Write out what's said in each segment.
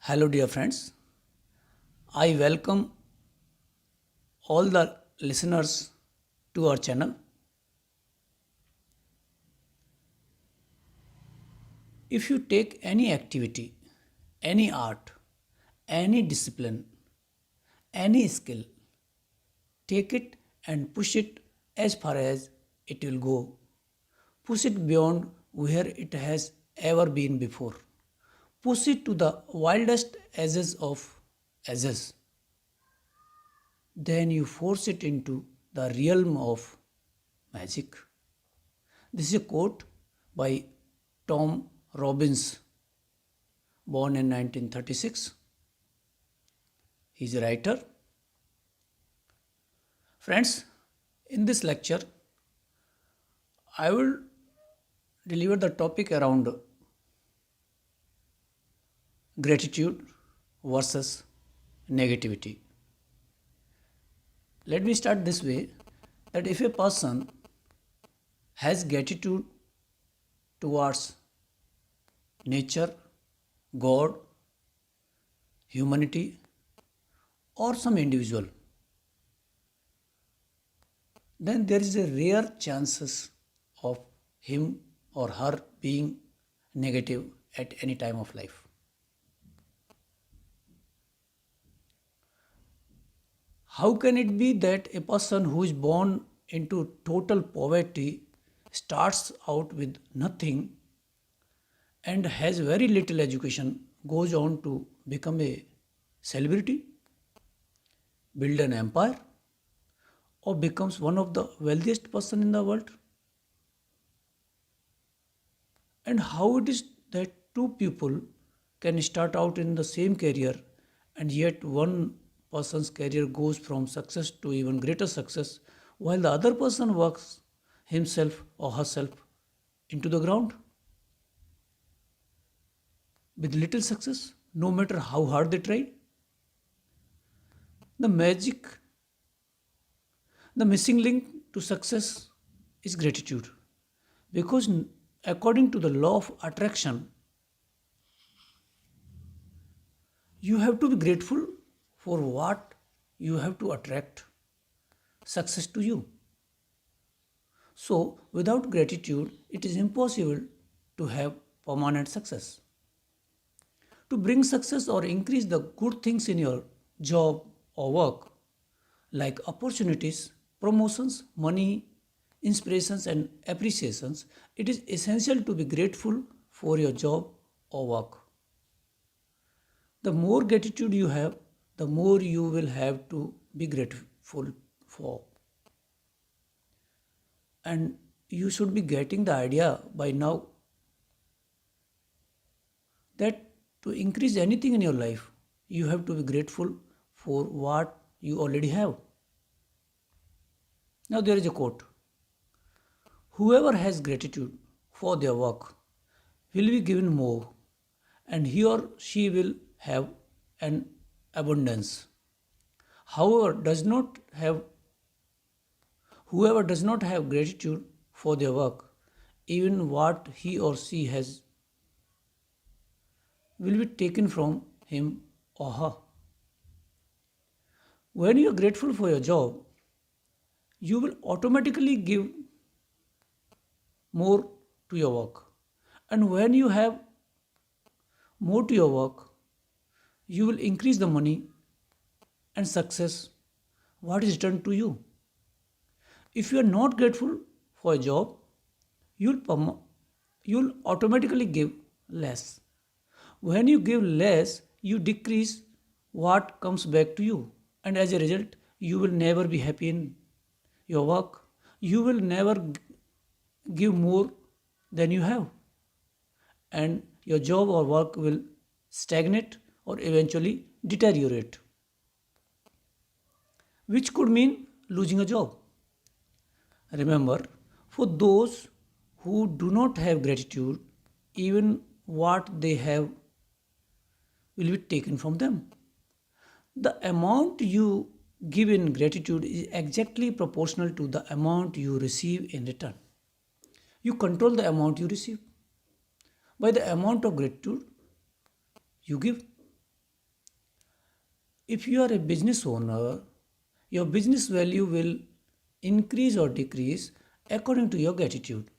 Hello, dear friends. I welcome all the listeners to our channel. If you take any activity, any art, any discipline, any skill, take it and push it as far as it will go. Push it beyond where it has ever been before. Push it to the wildest edges of edges. Then you force it into the realm of magic. This is a quote by Tom Robbins, born in 1936. He's a writer. Friends, in this lecture, I will deliver the topic around gratitude versus negativity. Let me start this way, that if a person has gratitude towards nature, God, humanity, or some individual, then there is a rare chances of him or her being negative at any time of life. How can it be that a person who is born into total poverty starts out with nothing and has very little education, goes on to become a celebrity, build an empire, or becomes one of the wealthiest person in the world? And how it is that two people can start out in the same career and yet one person's career goes from success to even greater success while the other person works himself or herself into the ground with little success, no matter how hard they try? The magic, the missing link to success is gratitude. Because according to the law of attraction, you have to be grateful for what you have to attract success to you. So, without gratitude, it is impossible to have permanent success. To bring success or increase the good things in your job or work, like opportunities, promotions, money, inspirations, and appreciations, it is essential to be grateful for your job or work. The more gratitude you have, the more you will have to be grateful for. And you should be getting the idea by now that to increase anything in your life, you have to be grateful for what you already have. Now, there is a quote: whoever has gratitude for their work will be given more, and he or she will have an abundance. However, does not have whoever does not have gratitude for their work, even what he or she has will be taken from him or her. When you are grateful for your job, you will automatically give more to your work. And when you have more to your work, you will increase the money and success what is returned to you. If you are not grateful for a job, you'll automatically give less. When you give less, you decrease what comes back to you, and as a result, you will never be happy in your work. You will never give more than you have, and your job or work will stagnate or eventually deteriorate, which could mean losing a job. Remember, for those who do not have gratitude, even what they have will be taken from them. The amount you give in gratitude is exactly proportional to the amount you receive in return. You control the amount you receive by the amount of gratitude you give. If you are a business owner, your business value will increase or decrease according to your gratitude.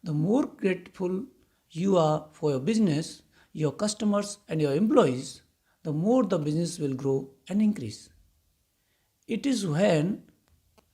The more grateful you are for your business, your customers, and your employees, the more the business will grow and increase. It is when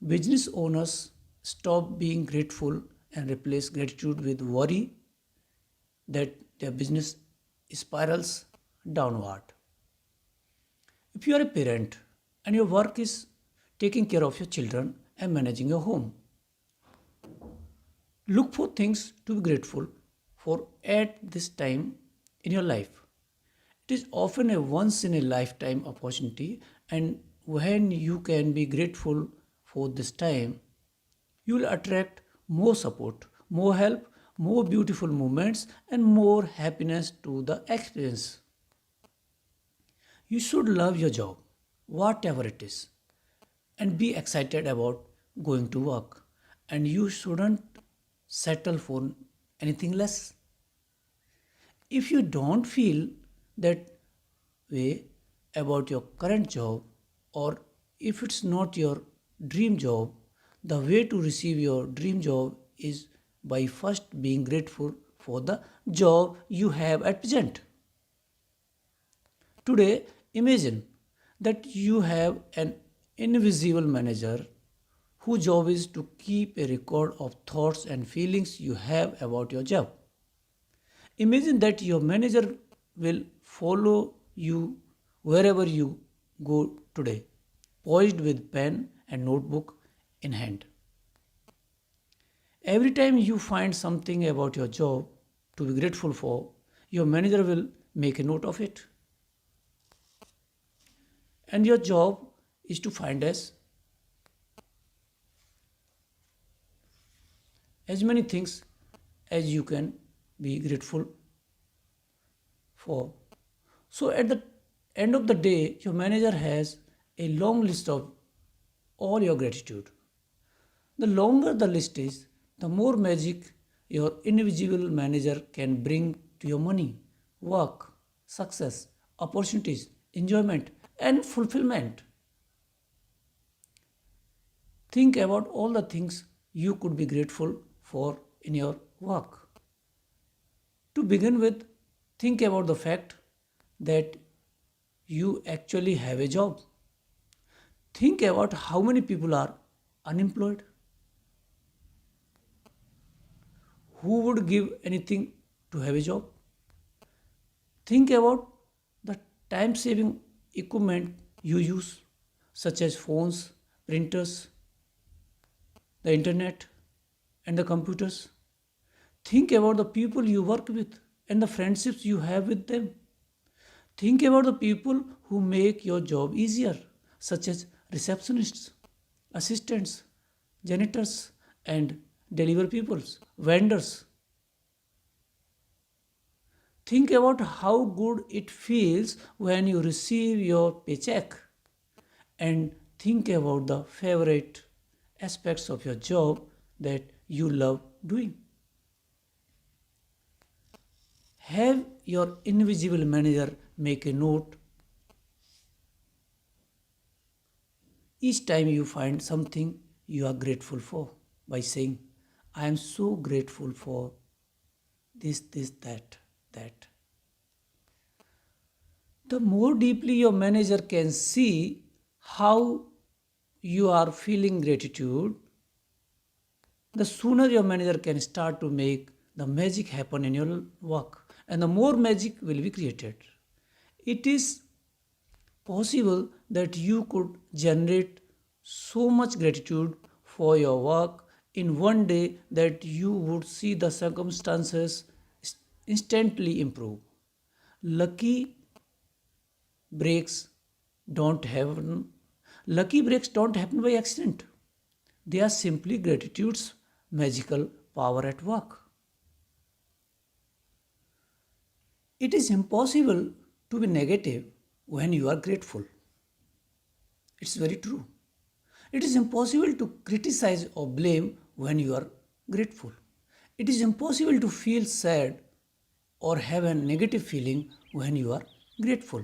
business owners stop being grateful and replace gratitude with worry that their business spirals downward. If you are a parent and your work is taking care of your children and managing your home, look for things to be grateful for at this time in your life. It is often a once in a lifetime opportunity, and when you can be grateful for this time, you will attract more support, more help, more beautiful moments, and more happiness to the experience. You should love your job, whatever it is, and be excited about going to work. And you shouldn't settle for anything less. If you don't feel that way about your current job, or if it's not your dream job, the way to receive your dream job is by first being grateful for the job you have at present. Today, imagine that you have an invisible manager whose job is to keep a record of thoughts and feelings you have about your job. Imagine that your manager will follow you wherever you go today, poised with pen and notebook in hand. Every time you find something about your job to be grateful for, your manager will make a note of it. And your job is to find as many things as you can be grateful for. So at the end of the day, your manager has a long list of all your gratitude. The longer the list is, the more magic your invisible manager can bring to your money, work, success, opportunities, enjoyment, and fulfillment. Think about all the things you could be grateful for in your work. To begin with, think about the fact that you actually have a job. Think about how many people are unemployed. Who would give anything to have a job? Think about the time saving equipment you use, such as phones, printers, the internet, and the computers. Think about the people you work with and the friendships you have with them. Think about the people who make your job easier, such as receptionists, assistants, janitors, and delivery people, vendors. Think about how good it feels when you receive your paycheck, and think about the favorite aspects of your job that you love doing. Have your invisible manager make a note each time you find something you are grateful for by saying, I am so grateful for this, that. The more deeply your manager can see how you are feeling gratitude, the sooner your manager can start to make the magic happen in your work, and the more magic will be created. It is possible that you could generate so much gratitude for your work in one day that you would see the circumstances instantly improve. Lucky breaks don't happen. Lucky breaks don't happen by accident. They are simply gratitude's magical power at work. It is impossible to be negative when you are grateful. It's very true. It is impossible to criticize or blame when you are grateful. It is impossible to feel sad or have a negative feeling when you are grateful.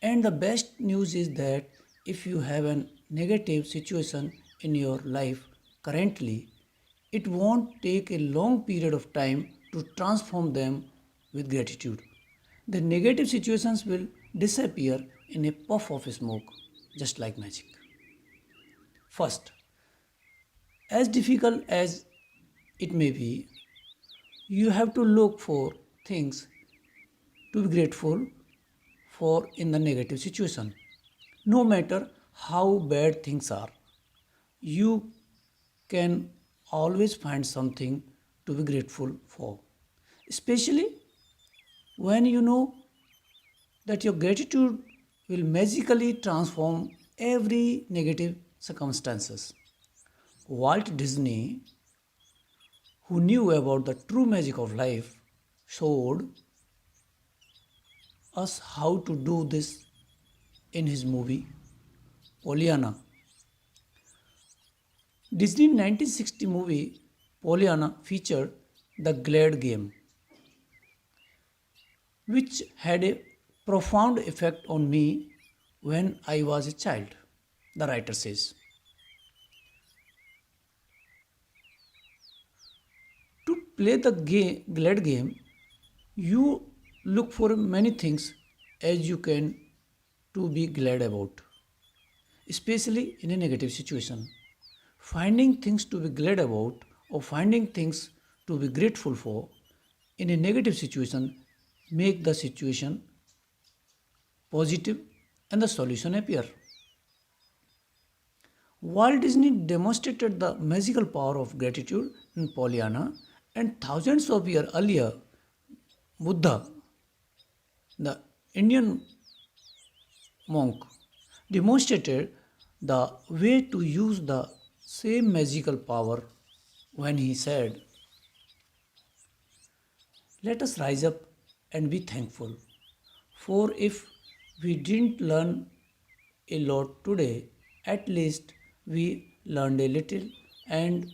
And the best news is that if you have a negative situation in your life currently, it won't take a long period of time to transform them with gratitude. The negative situations will disappear in a puff of smoke, just like magic. First, as difficult as it may be, you have to look for things to be grateful for in the negative situation. No matter how bad things are, you can always find something to be grateful for. Especially when you know that your gratitude will magically transform every negative circumstances. Walt Disney, who knew about the true magic of life, showed us how to do this in his movie Pollyanna. Disney 1960 movie Pollyanna featured the Glad game, which had a profound effect on me when I was a child, the writer says. To play the Glad game, you look for many things as you can to be glad about, especially in a negative situation. Finding things to be glad about or finding things to be grateful for in a negative situation make the situation positive and the solution appear. Walt Disney demonstrated the magical power of gratitude in Pollyanna, and thousands of years earlier, Buddha, the Indian monk, demonstrated the way to use the same magical power when he said, "Let us rise up and be thankful. For if we didn't learn a lot today, at least we learned a little, and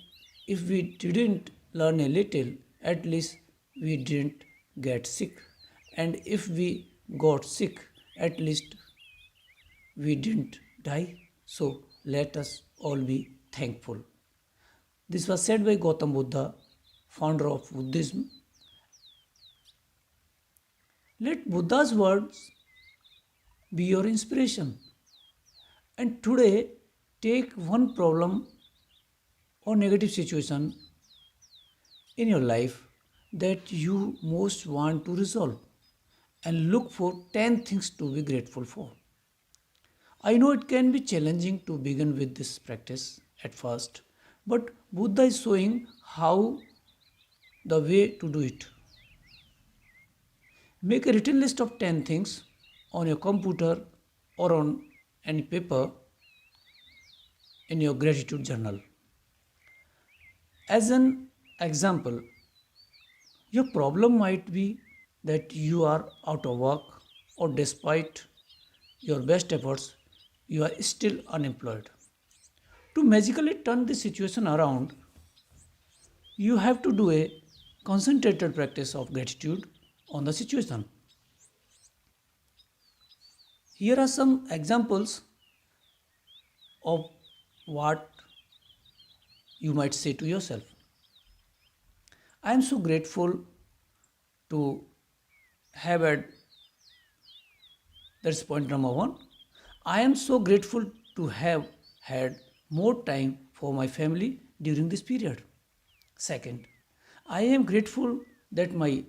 if we didn't learn a little, at least we didn't get sick, and if we got sick, at least we didn't die. So let us all be thankful." This was said by Gautam Buddha, founder of Buddhism. Let Buddha's words be your inspiration. And today, take one problem or negative situation in your life that you most want to resolve and look for 10 things to be grateful for. I know it can be challenging to begin with this practice at first, but Buddha is showing how the way to do it. Make a written list of 10 things on your computer or on any paper in your gratitude journal. As an example, your problem might be that you are out of work or despite your best efforts, you are still unemployed. To magically turn the situation around, you have to do a concentrated practice of gratitude on the situation. Here are some examples of what you might say to yourself. I am so grateful to have had, that's point number one. I am so grateful to have had more time for my family during this period. Second, I am grateful that my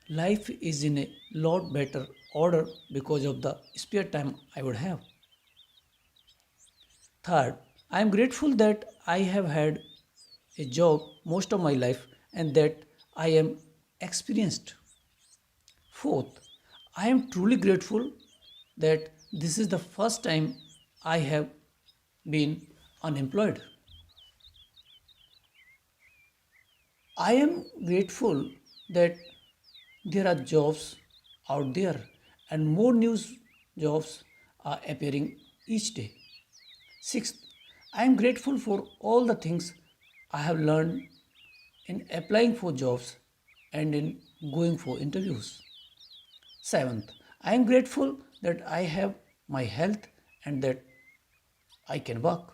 life is in a lot better order because of the spare time I would have. Third, I am grateful that I have had a job most of my life and that I am experienced. Fourth, I am truly grateful that this is the first time I have been unemployed. I am grateful that there are jobs out there and more news jobs are appearing each day. Sixth, I am grateful for all the things I have learned in applying for jobs and in going for interviews. Seventh, I am grateful that I have my health and that I can work.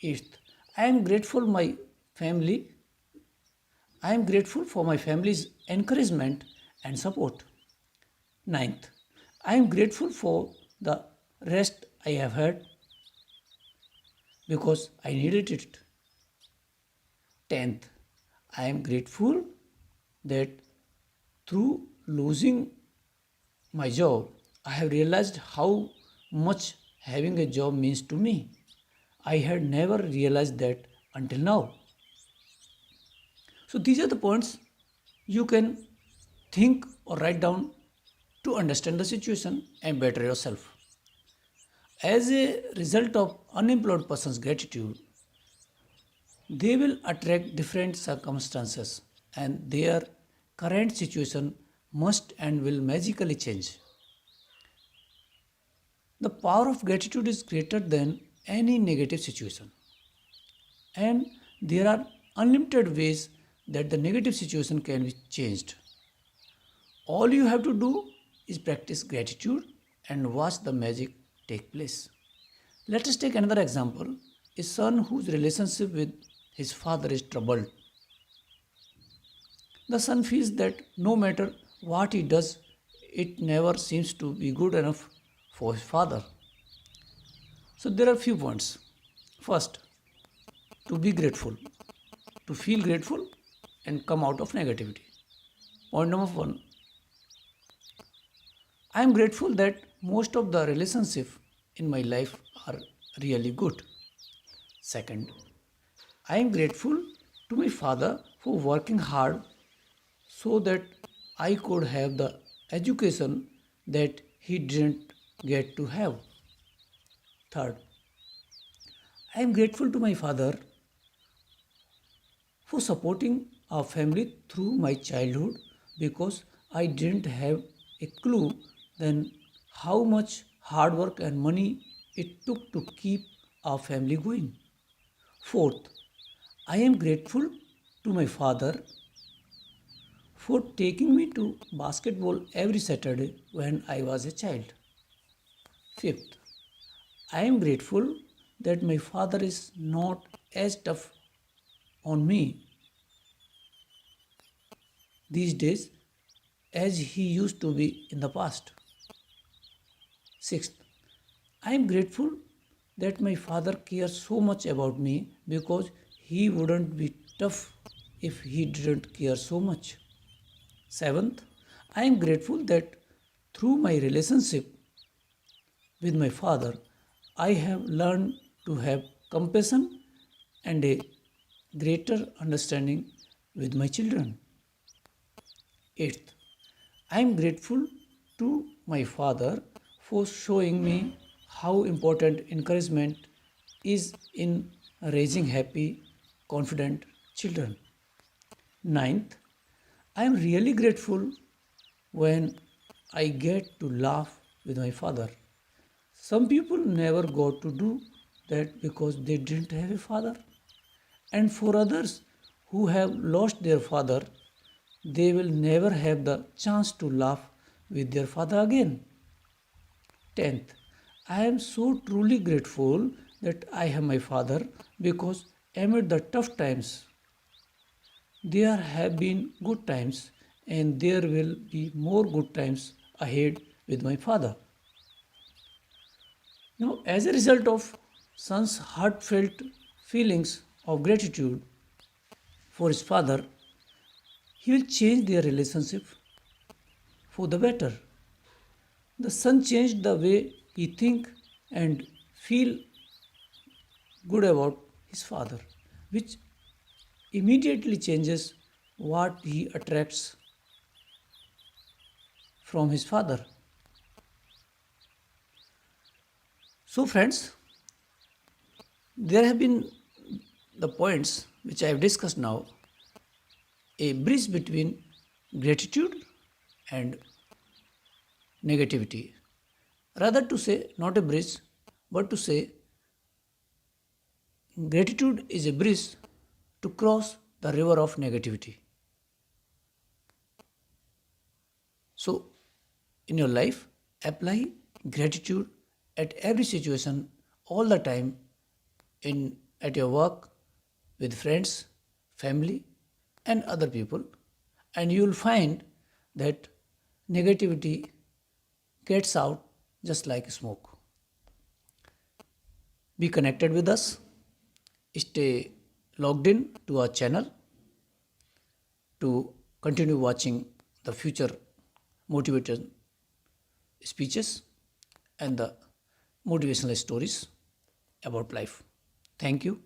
Eighth, I am grateful my family. I am grateful for my family's encouragement and support. Ninth, I am grateful for the rest I have had because I needed it. Tenth, I am grateful that through losing my job, I have realized how much having a job means to me. I had never realized that until now. So, these are the points you can think or write down to understand the situation and better yourself. As a result of unemployed person's gratitude, they will attract different circumstances and their current situation must and will magically change. The power of gratitude is greater than any negative situation, and there are unlimited ways that the negative situation can be changed. All you have to do is practice gratitude and watch the magic take place. Let us take another example. A son whose relationship with his father is troubled. The son feels that no matter what he does, it never seems to be good enough for his father. So there are few points. First, to be grateful, to feel grateful and come out of negativity. Point number one, I am grateful that most of the relationships in my life are really good. Second, I am grateful to my father for working hard so that I could have the education that he didn't get to have. Third, I am grateful to my father for supporting our family through my childhood because I didn't have a clue then how much hard work and money it took to keep our family going. Fourth, I am grateful to my father for taking me to basketball every Saturday when I was a child. Fifth, I am grateful that my father is not as tough on me these days as he used to be in the past. Sixth, I am grateful that my father cares so much about me because he wouldn't be tough if he didn't care so much. Seventh, I am grateful that through my relationship with my father, I have learned to have compassion and a greater understanding with my children. Eighth, I am grateful to my father for showing me how important encouragement is in raising happy, confident children. Ninth, I am really grateful when I get to laugh with my father. Some people never got to do that because they didn't have a father. And for others who have lost their father, they will never have the chance to laugh with their father again. 10th, I am so truly grateful that I have my father because amid the tough times, there have been good times and there will be more good times ahead with my father. Now, as a result of son's heartfelt feelings of gratitude for his father, he will change their relationship for the better. The son changed the way he think and feel good about his father, which immediately changes what he attracts from his father. So, friends, there have been the points which I have discussed now. a bridge between gratitude and negativity. Rather to say not a bridge, but to say gratitude is a bridge to cross the river of negativity. So, in your life, apply gratitude at every situation, all the time, in at your work, with friends, family, and other people, and you will find that negativity gets out just like smoke. Be connected with us. Stay logged in to our channel to continue watching the future motivated speeches and the motivational stories about life. Thank you.